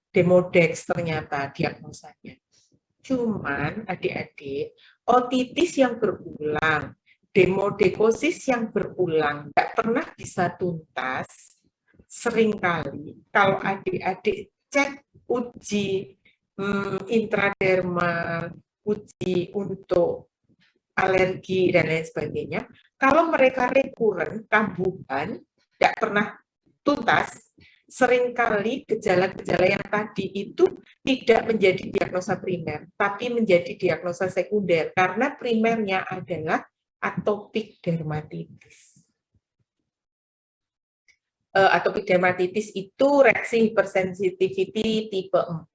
Demodex ternyata diagnosanya. Cuman adik-adik, otitis yang berulang, demodekosis yang berulang, nggak pernah bisa tuntas. Seringkali kalau adik-adik cek uji intradermal, uji untuk alergi dan lain sebagainya, kalau mereka rekuren, kambuhan, tidak pernah tuntas, seringkali gejala-gejala yang tadi itu tidak menjadi diagnosa primer, tapi menjadi diagnosa sekunder, karena primernya adalah atopic dermatitis. Atopic dermatitis itu reaksi hypersensitivity tipe 4,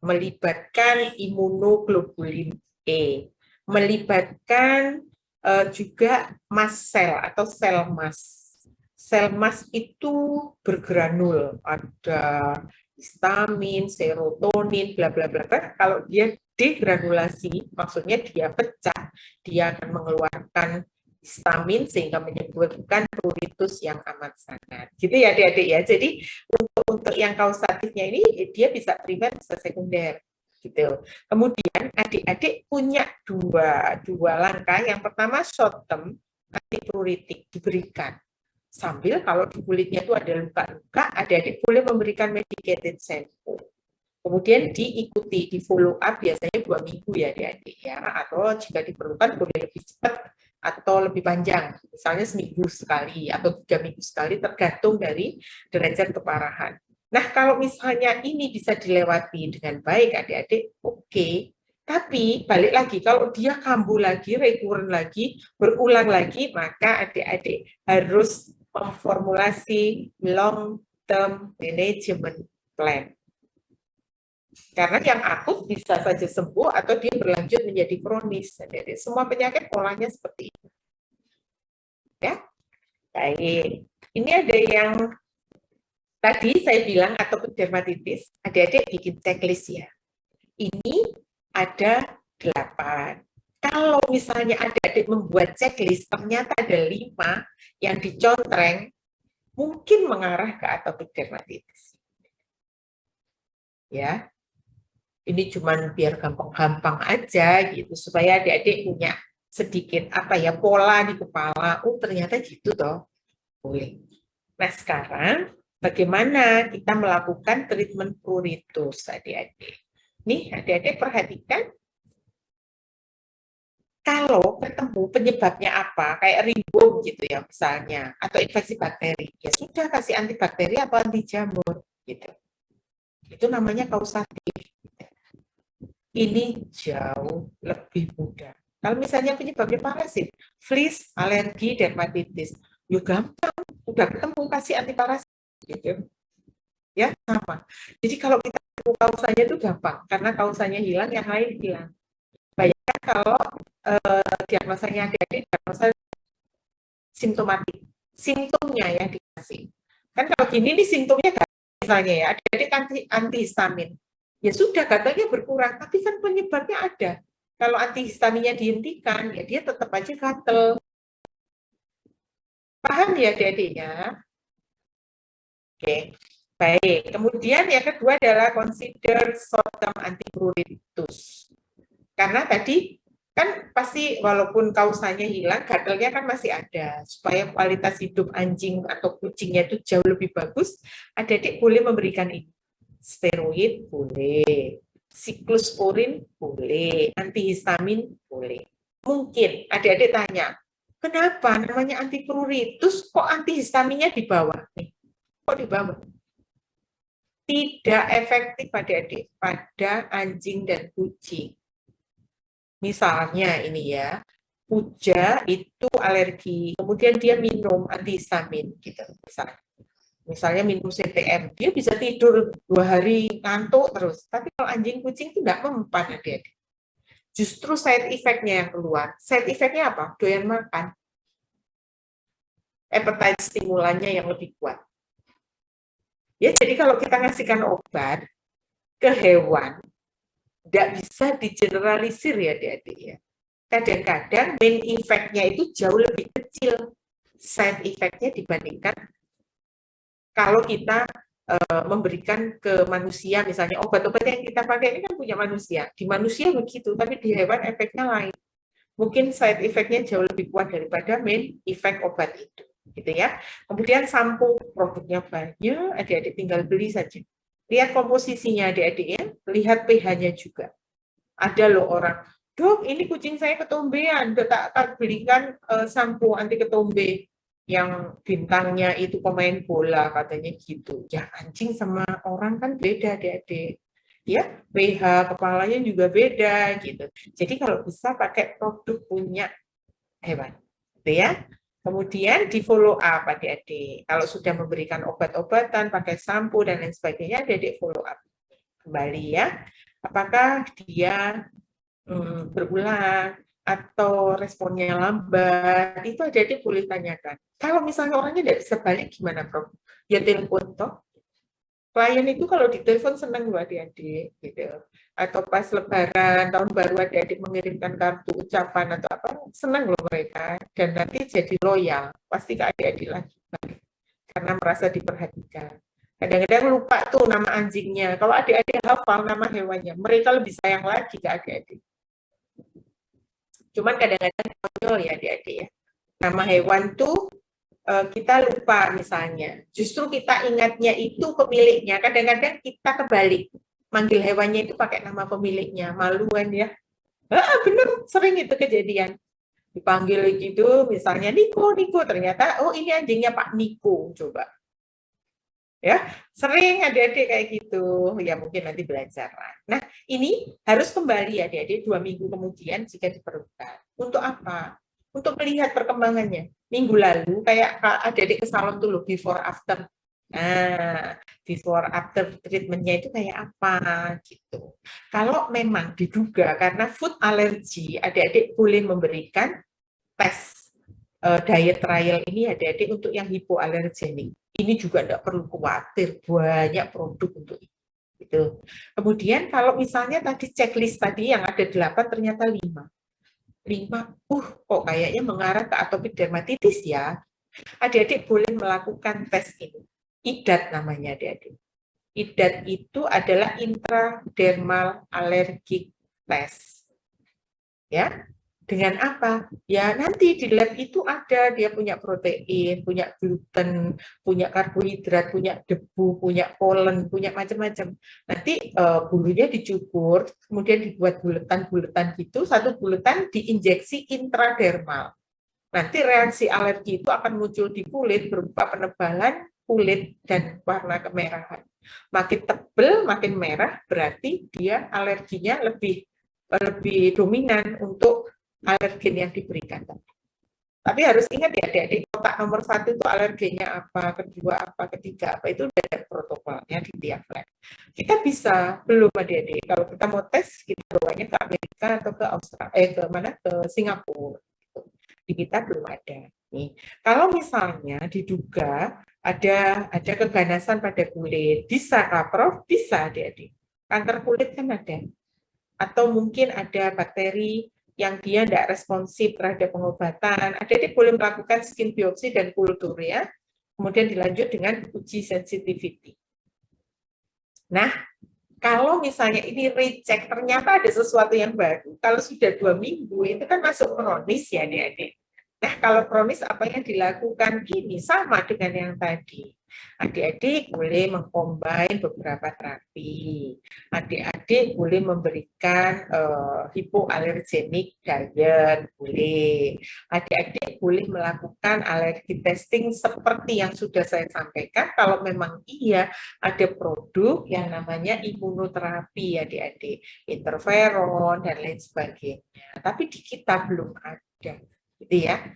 melibatkan imunoglobulin E, melibatkan juga mast cell atau sel mast. Sel mast itu bergranul, ada histamin, serotonin, bla bla bla. Kalau dia degranulasi, maksudnya dia pecah, dia akan mengeluarkan histamin sehingga menyebabkan pruritus yang amat sangat. Gitu ya adik-adik ya. Jadi untuk yang kausatifnya ini dia bisa primer bisa sekunder. Gitu. Kemudian adik-adik punya dua langkah. Yang pertama short term antipruritik diberikan. Sambil kalau di kulitnya itu ada luka-luka, adik-adik boleh memberikan medicated shampoo. Kemudian diikuti, di follow up biasanya 2 minggu ya adik-adik ya, atau jika diperlukan boleh lebih cepat atau lebih panjang, misalnya seminggu sekali atau 3 minggu sekali, tergantung dari derajat keparahan. Nah, kalau misalnya ini bisa dilewati dengan baik adik-adik, oke. Tapi balik lagi, kalau dia kambuh lagi, rekuren lagi, berulang lagi, maka adik-adik harus memformulasi long term management plan. Karena yang akut bisa saja sembuh atau dia berlanjut menjadi kronis. Jadi semua penyakit polanya seperti itu. Ya, baik. Ini ada yang tadi saya bilang atopic dermatitis. Adik-adik bikin checklist ya. Ini ada 8. Kalau misalnya adik-adik membuat checklist, ternyata ada 5 yang dicontreng, mungkin mengarah ke atopic dermatitis. Ya. Ini cuman biar gampang-gampang aja gitu supaya adik-adik punya sedikit pola di kepala. Oh ternyata gitu toh. Boleh. Nah sekarang bagaimana kita melakukan treatment pruritus adik-adik? Nih adik-adik perhatikan. Kalau ketemu penyebabnya apa, kayak ringworm gitu ya misalnya, atau infeksi bakteri, ya sudah kasih antibakteri atau anti jamur gitu. Itu namanya kausatif. Ini jauh lebih mudah. Kalau misalnya penyebabnya parasit, fleas, alergi, dermatitis, ya gampang, udah ketemu kasih antiparasit, gitu. Ya sama. Jadi kalau kita ketemu kausanya itu gampang, karena kausanya hilang, yang lain hilang. Bayangkan kalau diagnosanya adik-adik, diagnosa simptomatik, simptomnya ya dikasih. Kan kalau gini nih simptomnya misalnya ya, adik-adik antihistamin. Ya sudah, gatalnya berkurang, tapi kan penyebabnya ada. Kalau antihistaminnya dihentikan, ya dia tetap aja gatal. Paham ya adik-adik ya? Oke, baik. Kemudian yang kedua adalah consider short-term antipruritus. Karena tadi kan pasti walaupun kausanya hilang, gatalnya kan masih ada. Supaya kualitas hidup anjing atau kucingnya itu jauh lebih bagus, adik-adik boleh memberikan ini. Steroid boleh, siklosporin boleh, antihistamin boleh. Mungkin adik-adik tanya, kenapa namanya antipruritus kok antihistaminnya di bawah? Nih, kok di bawah? Tidak efektif adik-adik pada anjing dan kucing. Misalnya ini ya, Puja itu alergi, kemudian dia minum antihistamin gitu misalnya minum CTM, dia bisa tidur 2 hari ngantuk terus. Tapi kalau anjing kucing itu tidak mempan adik-adik. Justru side effect-nya yang keluar. Side effect-nya apa? Doyan makan. Appetite stimulannya yang lebih kuat. Ya, jadi kalau kita ngasihkan obat ke hewan, tidak bisa digeneralisir ya adik-adik ya. Kadang-kadang main effect-nya itu jauh lebih kecil side effect-nya dibandingkan kalau kita memberikan ke manusia, misalnya obat-obat yang kita pakai ini kan punya manusia, di manusia begitu, tapi di hewan efeknya lain. Mungkin side effect-nya jauh lebih kuat daripada main effect obat itu, gitu ya. Kemudian sampo, produknya banyak, adik-adik tinggal beli saja. Lihat komposisinya adik-adik ya, lihat pH-nya juga. Ada loh orang, dok ini kucing saya ketombean, tak belikan sampo anti ketombe yang bintangnya itu pemain bola katanya gitu. Ya anjing sama orang kan beda adik-adik. Ya, pH kepalanya juga beda gitu. Jadi kalau bisa pakai produk punya hewan, gitu ya. Kemudian di follow up adik-adik. Kalau sudah memberikan obat-obatan, pakai sampo dan lain sebagainya, adik-adik follow up kembali ya. Apakah dia berulang atau responnya lambat, itu adik-adik boleh tanyakan. Kalau misalnya orangnya tidak bisa balik gimana, Prof? Ya telepon toh. Klien itu kalau ditelepon senang loh adik-adik gitu. Atau pas lebaran, tahun baru adik-adik mengirimkan kartu ucapan atau apa, senang loh mereka. Dan nanti jadi loyal, pasti ke adik-adik lagi. Karena merasa diperhatikan. Kadang-kadang lupa tuh nama anjingnya. Kalau adik-adik hafal nama hewannya, mereka lebih sayang lagi ke adik-adik. Cuman kadang-kadang konyol ya adik-adik ya. Nama hewan tuh kita lupa misalnya. Justru kita ingatnya itu pemiliknya. Kadang-kadang kita kebalik. Manggil hewannya itu pakai nama pemiliknya. Maluan ya. Bener, sering itu kejadian. Dipanggil gitu, misalnya Niko, ternyata, oh ini anjingnya Pak Niko, coba. Ya, sering adik-adik kayak gitu. Ya mungkin nanti belajar. Nah, ini harus kembali ya adik-adik 2 minggu kemudian jika diperlukan. Untuk apa? Untuk melihat perkembangannya. Minggu lalu kayak adik-adik ke salon dulu before after. Nah, before after treatmentnya itu kayak apa gitu. Kalau memang diduga karena food allergy, adik-adik boleh memberikan tes diet trial ini adik-adik untuk yang hipoalergenik. Ini juga tidak perlu khawatir, banyak produk untuk itu. Gitu. Kemudian kalau misalnya tadi checklist tadi yang ada 8 ternyata 5. 5, kok kayaknya mengarah ke atopic dermatitis ya. Adik-adik boleh melakukan tes ini. IDAT namanya adik-adik. IDAT itu adalah intradermal allergic test. Ya, dengan apa? Ya nanti di lab itu ada, dia punya protein, punya gluten, punya karbohidrat, punya debu, punya polen, punya macam-macam. Nanti bulunya dicukur, kemudian dibuat buletan-buletan gitu, satu buletan diinjeksi intradermal. Nanti reaksi alergi itu akan muncul di kulit berupa penebalan kulit dan warna kemerahan. Makin tebal, makin merah, berarti dia alerginya lebih dominan untuk alergen yang diberikan. Tapi harus ingat ya adik-adik, kotak nomor 1 itu alergennya apa, kedua apa, ketiga apa, itu udah ada protokolnya di tiap lab. Kita bisa, belum adik-adik, kalau kita mau tes, kita bawanya ke Amerika atau ke Australia, ke Singapura. Di kita belum ada. Nih, kalau misalnya diduga ada keganasan pada kulit, bisa kah, Prof? Bisa adik-adik. Kanker kulit kan ada. Atau mungkin ada bakteri yang dia tidak responsif terhadap pengobatan, adik-adik boleh melakukan skin biopsi dan kultur ya, kemudian dilanjut dengan uji sensitivity. Nah, kalau misalnya ini recheck, ternyata ada sesuatu yang baru, kalau sudah 2 minggu, itu kan masuk kronis ya adik-adik. Nah, kalau kronis apa yang dilakukan? Gini, sama dengan yang tadi. Adik-adik boleh mengcombine beberapa terapi. Adik-adik boleh memberikan hipoalergenik diet, boleh. Adik-adik boleh melakukan alergi testing seperti yang sudah saya sampaikan. Kalau memang iya, ada produk yang namanya imunoterapi adik-adik, interferon dan lain sebagainya. Tapi di kita belum ada. Gitu ya.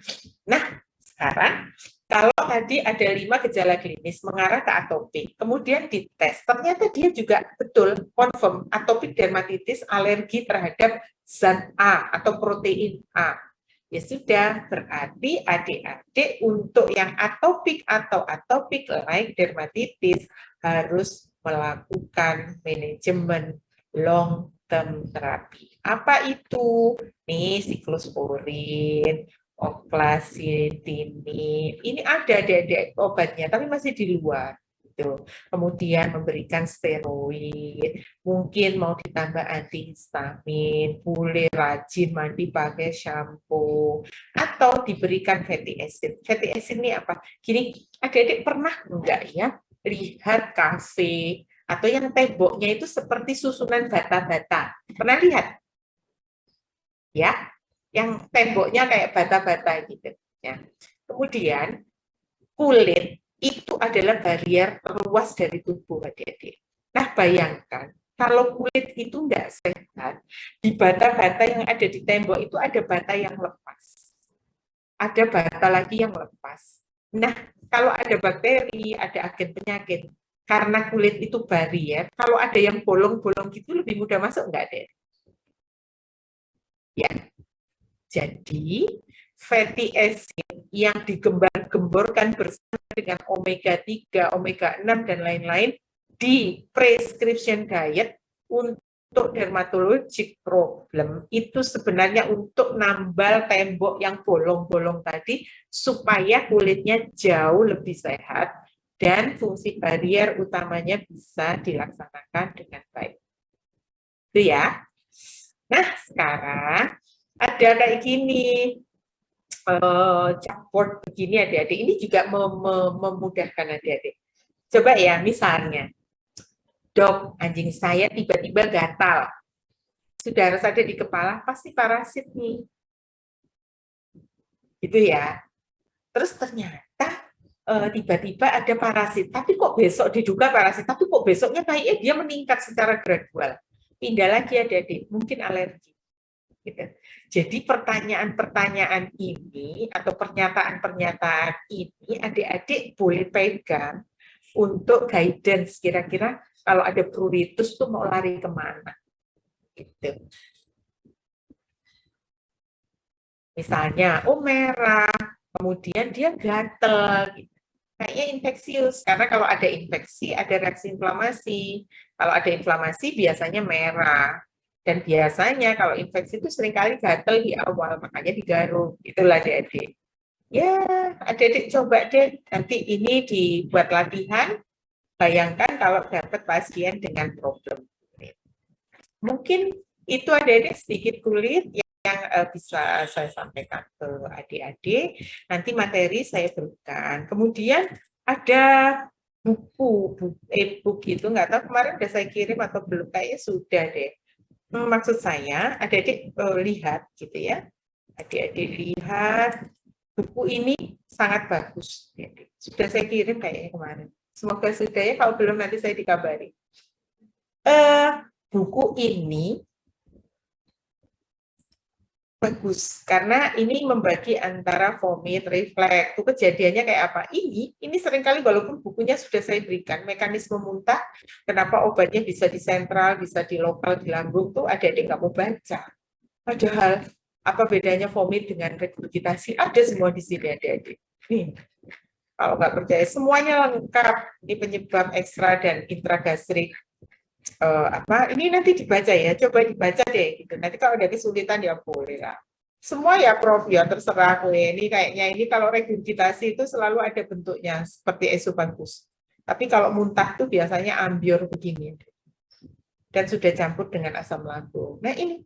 Nah, sekarang kalau tadi ada 5 gejala klinis mengarah ke atopik, kemudian dites, ternyata dia juga betul confirm atopik dermatitis alergi terhadap zat A atau protein A. Ya sudah, berarti adik-adik untuk yang atopik atau atopik like dermatitis harus melakukan manajemen long term terapi. Apa itu? Nih siklosporin, oklasitinib. Ini ada obatnya, tapi masih di luar. gitu. Kemudian memberikan steroid, mungkin mau ditambah antihistamin, boleh rajin mandi pakai shampoo, atau diberikan fatty acid. Fatty acid ini apa? Gini, adik-adik pernah enggak ya lihat kafe atau yang temboknya itu seperti susunan bata-bata? Pernah lihat? Ya, yang temboknya kayak bata-bata gitu. Ya. Kemudian kulit itu adalah barrier terluas dari tubuh adik-adik. Nah, bayangkan kalau kulit itu enggak sehat, di bata-bata yang ada di tembok itu ada bata yang lepas. Ada bata lagi yang lepas. Nah, kalau ada bakteri, ada agen penyakit, karena kulit itu barrier, kalau ada yang bolong-bolong gitu lebih mudah masuk enggak, Dek? Ya. Jadi, fatty acid yang digembar-gemborkan bersama dengan omega 3, omega 6 dan lain-lain di prescription diet untuk dermatologic problem itu sebenarnya untuk nambal tembok yang bolong-bolong tadi supaya kulitnya jauh lebih sehat dan fungsi barrier utamanya bisa dilaksanakan dengan baik. Itu ya. Nah, sekarang ada kayak gini, chalkboard begini adik-adik. Ini juga memudahkan adik-adik. Coba ya, misalnya, dok, anjing saya tiba-tiba gatal. Sudah harus ada di kepala, pasti parasit nih. Gitu ya. Terus ternyata tiba-tiba ada parasit, tapi kok besok diduga parasit, tapi kok besoknya kayaknya dia meningkat secara gradual. Pindah lagi adik-adik, mungkin alergi. Gitu. Jadi pertanyaan-pertanyaan ini atau pernyataan-pernyataan ini adik-adik boleh pegang untuk guidance kira-kira kalau ada pruritus tuh mau lari kemana. Gitu. Misalnya, oh merah, kemudian dia gatel, gitu. Kayaknya infeksius, karena kalau ada infeksi ada reaksi inflamasi. Kalau ada inflamasi biasanya merah. Dan biasanya kalau infeksi itu seringkali gatel di awal, makanya digaruk. Itulah adik-adik. Ya, adik-adik coba deh, nanti ini dibuat latihan. Bayangkan kalau dapat pasien dengan problem kulit. Mungkin itu adik-adik sedikit kulit yang bisa saya sampaikan ke adik-adik. Nanti materi saya berikan. Kemudian ada buku e-book itu, nggak tahu kemarin udah saya kirim atau belum, kayaknya sudah deh. Maksud saya, adik-adik lihat gitu ya. Adik-adik lihat, buku ini sangat bagus. Sudah saya kirim kayaknya kemarin. Semoga sudah ya, kalau belum nanti saya dikabari. Buku ini bagus, karena ini membagi antara vomit, refleks. Itu kejadiannya kayak apa? Ini seringkali walaupun bukunya sudah saya berikan, mekanisme muntah, kenapa obatnya bisa di sentral, bisa di lokal, di lambung, tuh adik-adik nggak mau baca. Padahal, apa bedanya vomit dengan regurgitasi? Ada semua di sini adik-adik. Nih, kalau nggak percaya, semuanya lengkap. Ini penyebab ekstra dan intragastrik. Ini nanti dibaca ya, coba dibaca deh gitu. Nanti kalau ada kesulitan ya boleh lah. Semua ya Prof ya, terserah gue. Ini kayaknya ini kalau regurgitasi itu selalu ada bentuknya seperti esofagus. Tapi kalau muntah tuh biasanya ambior begini. Dan sudah campur dengan asam lambung. Nah ini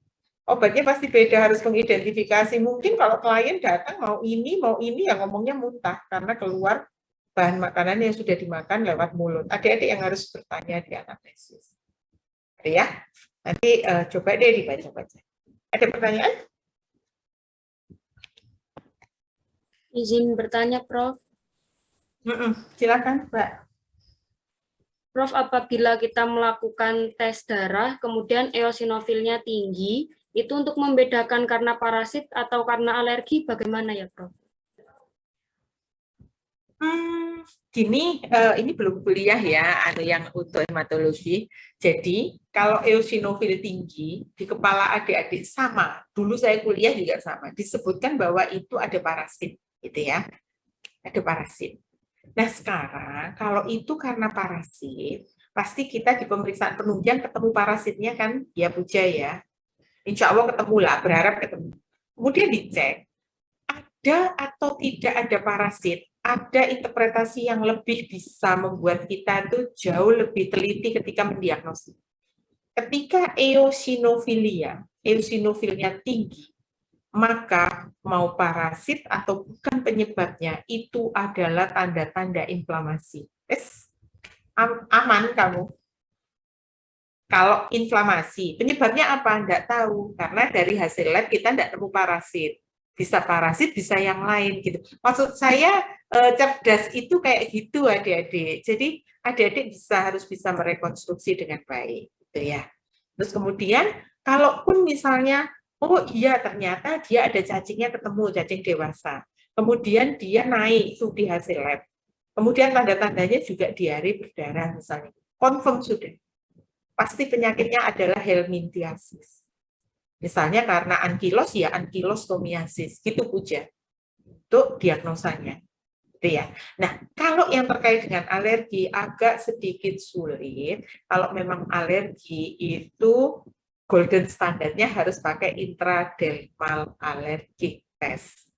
obatnya pasti beda, harus mengidentifikasi. Mungkin kalau klien datang mau ini yang ngomongnya muntah karena keluar bahan makanan yang sudah dimakan lewat mulut. Adik-adik yang harus bertanya di anamnesis. Ya, nanti coba deh dibaca-baca. Ada pertanyaan? Izin bertanya, Prof. Silakan, Mbak. Prof, apabila kita melakukan tes darah, kemudian eosinofilnya tinggi, itu untuk membedakan karena parasit atau karena alergi, bagaimana ya, Prof? Gini, ini belum kuliah ya, ada yang untuk hematologi. Jadi, kalau eosinofil tinggi di kepala adik-adik sama, dulu saya kuliah juga sama, disebutkan bahwa itu ada parasit, gitu ya. Ada parasit. Nah, sekarang kalau itu karena parasit, pasti kita di pemeriksaan penunjang ketemu parasitnya kan, ya Puja ya. Insya Allah ketemu lah, berharap ketemu. Kemudian dicek, ada atau tidak ada parasit. ada interpretasi yang lebih bisa membuat kita tuh jauh lebih teliti ketika mendiagnosis. Ketika eosinofilnya tinggi, maka mau parasit atau bukan penyebabnya, itu adalah tanda-tanda inflamasi. Aman kamu. Kalau inflamasi, penyebabnya apa? Enggak tahu, karena dari hasil lab kita enggak temu parasit. Bisa parasit, bisa yang lain gitu. Maksud saya cerdas itu kayak gitu adik-adik. Jadi adik-adik harus bisa merekonstruksi dengan baik, gitu ya. Terus kemudian, kalaupun misalnya, oh iya ternyata dia ada cacingnya ketemu, cacing dewasa. Kemudian dia naik itu di hasil lab. Kemudian tanda-tandanya juga diare berdarah misalnya. Confirm sudah. Pasti penyakitnya adalah helminthiasis. Misalnya karena ankilos, ya ankilostomiasis. Gitu Puja. Untuk diagnosanya. Gitu ya. Nah, kalau yang terkait dengan alergi agak sedikit sulit. Kalau memang alergi itu golden standarnya harus pakai intradermal allergic test.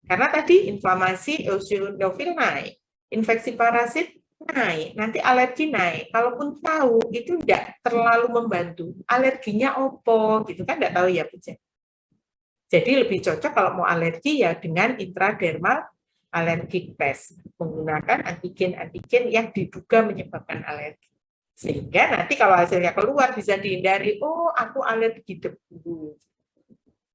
Karena tadi inflamasi eosinofil naik, infeksi parasit naik, nanti alergi naik. Kalaupun tahu itu tidak terlalu membantu. Alerginya opo gitu kan, tidak tahu ya Bu. Jadi lebih cocok kalau mau alergi ya dengan intradermal allergic test, menggunakan antigen-antigen yang diduga menyebabkan alergi. Sehingga nanti kalau hasilnya keluar bisa dihindari, oh aku alergi debu.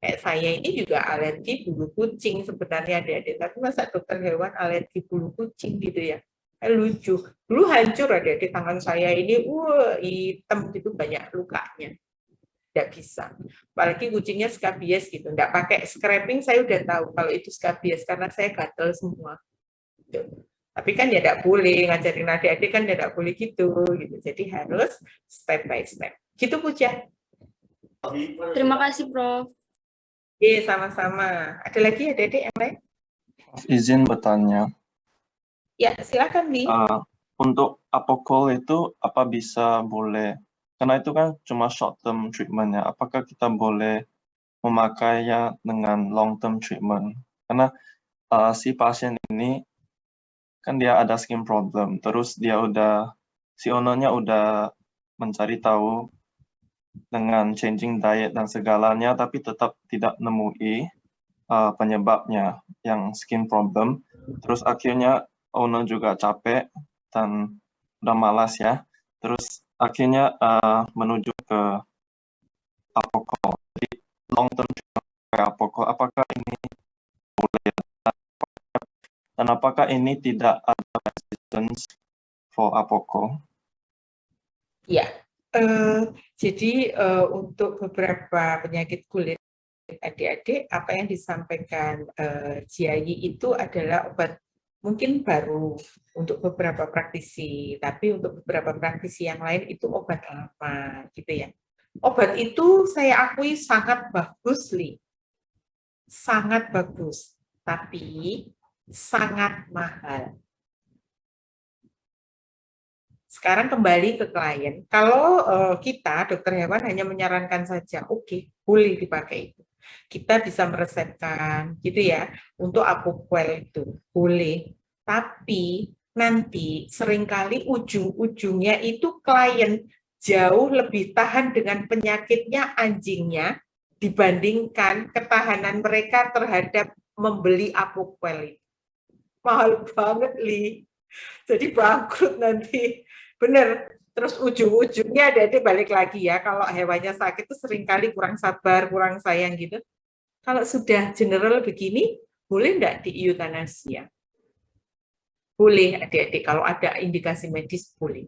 Kayak saya ini juga alergi bulu kucing sebenarnya adik-adik, tapi masa dokter hewan alergi bulu kucing gitu ya. Lucu. Dulu hancur adik-adik tangan saya ini, hitam gitu banyak lukanya. Tidak bisa. Apalagi kucingnya skabies gitu. Tidak pakai scraping saya udah tahu kalau itu skabies karena saya gatel semua. Gitu. Tapi kan ya tidak boleh ngajarin adik-adik kan tidak boleh gitu. Jadi harus step by step. Gitu Puja. Terima kasih, Prof. Iya, sama-sama. Ada lagi adik-adik yang lain? Izin bertanya. Ya, silakan nih. Untuk apokol itu apa bisa boleh, karena itu kan cuma short term treatment-nya, apakah kita boleh memakainya dengan long term treatment? Karena si pasien ini kan dia ada skin problem, terus si ownernya udah mencari tahu dengan changing diet dan segalanya, tapi tetap tidak nemui penyebabnya yang skin problem. Terus akhirnya owner juga capek dan udah malas ya. Terus akhirnya menuju ke apokol. Jadi long term kayak apokol, apakah ini boleh dan apakah ini tidak ada resistance for apokol? Ya, jadi untuk beberapa penyakit kulit adik-adik, apa yang disampaikan Jiayi itu adalah obat mungkin baru untuk beberapa praktisi, tapi untuk beberapa praktisi yang lain itu obat lama, gitu ya. Obat itu saya akui sangat bagus, Li. Sangat bagus, tapi sangat mahal. Sekarang kembali ke klien. Kalau kita, dokter hewan, hanya menyarankan saja, oke, boleh dipakai itu. Kita bisa meresepkan, gitu ya, untuk apoquel itu, boleh. Tapi nanti seringkali ujung-ujungnya itu klien jauh lebih tahan dengan penyakitnya anjingnya dibandingkan ketahanan mereka terhadap membeli apoquel. Mahal banget, Li. Jadi bangkrut nanti. Bener. Terus ujung-ujungnya ada balik lagi ya. Kalau hewannya sakit itu seringkali kurang sabar, kurang sayang gitu. Kalau sudah general begini, boleh enggak di eutanasia? Boleh adik-adik. Kalau ada indikasi medis, boleh.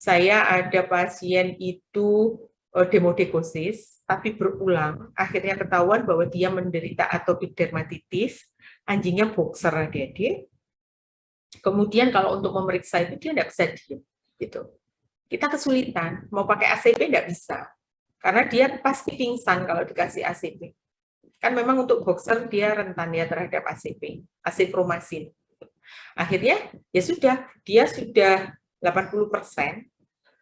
Saya ada pasien itu demodekosis, tapi berulang. Akhirnya ketahuan bahwa dia menderita atopic dermatitis. Anjingnya boxer adik-adik. Kemudian kalau untuk memeriksa itu dia tidak bisa diam, gitu. Kita kesulitan, mau pakai ACP tidak bisa, karena dia pasti pingsan kalau dikasih ACP. Kan memang untuk boxer dia rentan ya terhadap ACP, azitromasin. Akhirnya ya sudah, dia sudah 80%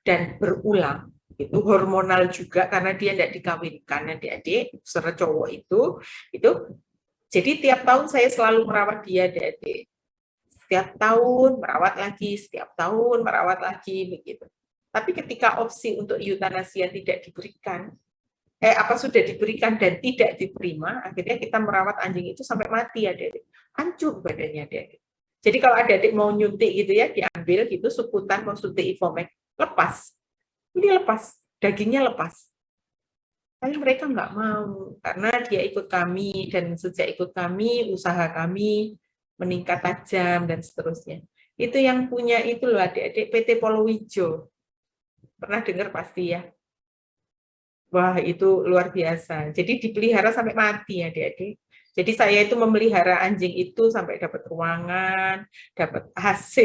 dan berulang. Itu hormonal juga karena dia tidak dikawinkan adik-adik, boxer cowok itu Jadi tiap tahun saya selalu merawat dia, adik-adik. Setiap tahun merawat lagi, setiap tahun merawat lagi, begitu. Tapi ketika opsi untuk eutanasia tidak diberikan, sudah diberikan dan tidak diterima, akhirnya kita merawat anjing itu sampai mati, adik-adik. Hancur badannya, adik-adik. Jadi kalau adik-adik mau nyuntik gitu ya, diambil gitu, sukutan mau suntik Ivomek, lepas. Ini lepas, dagingnya lepas. Tapi mereka nggak mau, karena dia ikut kami, dan sejak ikut kami, usaha kami meningkat tajam, dan seterusnya. Itu yang punya itu loh adik-adik, PT Polowijo. Pernah dengar pasti ya? Wah, itu luar biasa. Jadi dipelihara sampai mati adik-adik. Jadi saya itu memelihara anjing itu sampai dapat ruangan, dapat AC,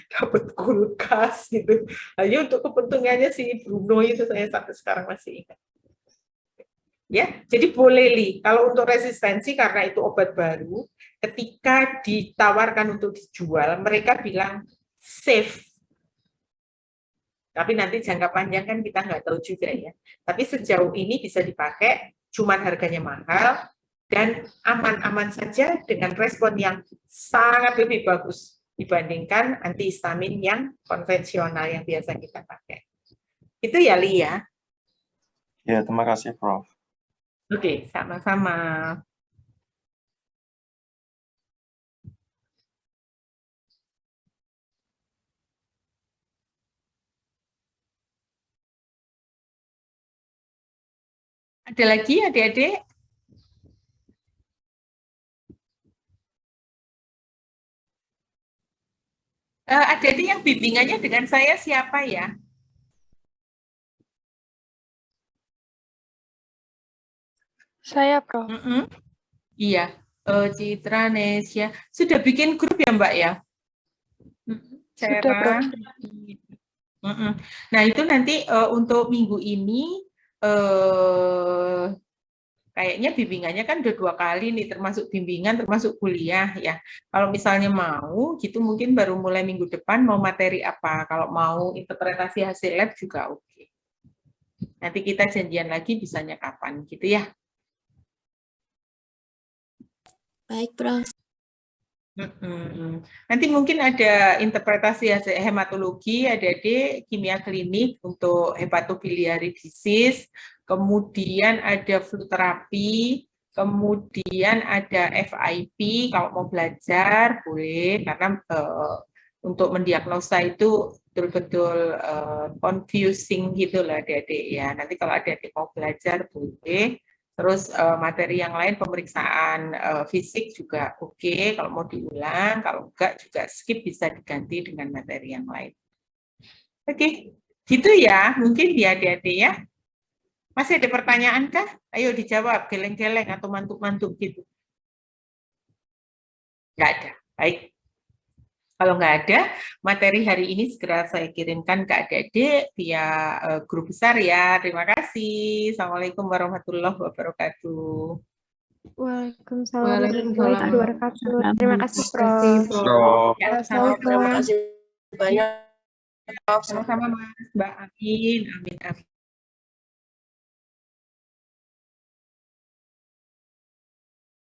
dapat kulkas gitu. Hanya untuk kepentingannya si Bruno itu saya sampai sekarang masih ingat. Ya, jadi boleh Li. Kalau untuk resistensi karena itu obat baru, ketika ditawarkan untuk dijual, mereka bilang safe. Tapi nanti jangka panjang kan kita nggak tahu juga ya. Tapi sejauh ini bisa dipakai, cuman harganya mahal dan aman-aman saja dengan respon yang sangat lebih bagus dibandingkan antihistamin yang konvensional yang biasa kita pakai. Itu ya Li ya. Ya, terima kasih Prof. Oke, sama-sama. Ada lagi adik-adik? Adik-adik yang bimbingannya dengan saya siapa ya? Saya, Prof. Iya, Citra, Nesya. Sudah bikin grup ya Mbak ya? Sudah, Prof. Nah, itu nanti untuk minggu ini kayaknya bimbingannya kan udah 2 kali nih, termasuk bimbingan, termasuk kuliah ya. Kalau misalnya mau, gitu mungkin baru mulai minggu depan mau materi apa. Kalau mau interpretasi hasil lab juga oke. Nanti kita janjian lagi bisanya kapan gitu ya. Baik, Prof. Nanti mungkin ada interpretasi hasil hematologi, adik-adik, kimia klinik untuk hepatobiliary disease, kemudian ada flu terapi, kemudian ada FIP, kalau mau belajar boleh, karena untuk mendiagnosa itu betul-betul confusing gitu lah adik-adik ya. Nanti kalau adik-adik mau belajar boleh. Terus materi yang lain pemeriksaan fisik juga oke, kalau mau diulang, kalau enggak juga skip bisa diganti dengan materi yang lain. Oke, gitu ya, mungkin ya adik-adik ya. Masih ada pertanyaan kah? Ayo dijawab, geleng-geleng atau mantuk-mantuk gitu. Nggak ada, baik. Kalau nggak ada, materi hari ini segera saya kirimkan ke adik-adik via grup besar ya. Terima kasih. Assalamualaikum warahmatullahi wabarakatuh. Waalaikumsalam warahmatullahi wabarakatuh. Terima kasih, Prof. Ya, Terima kasih banyak. Sama-sama Mas, Mbak. Amin. Amin. Amin.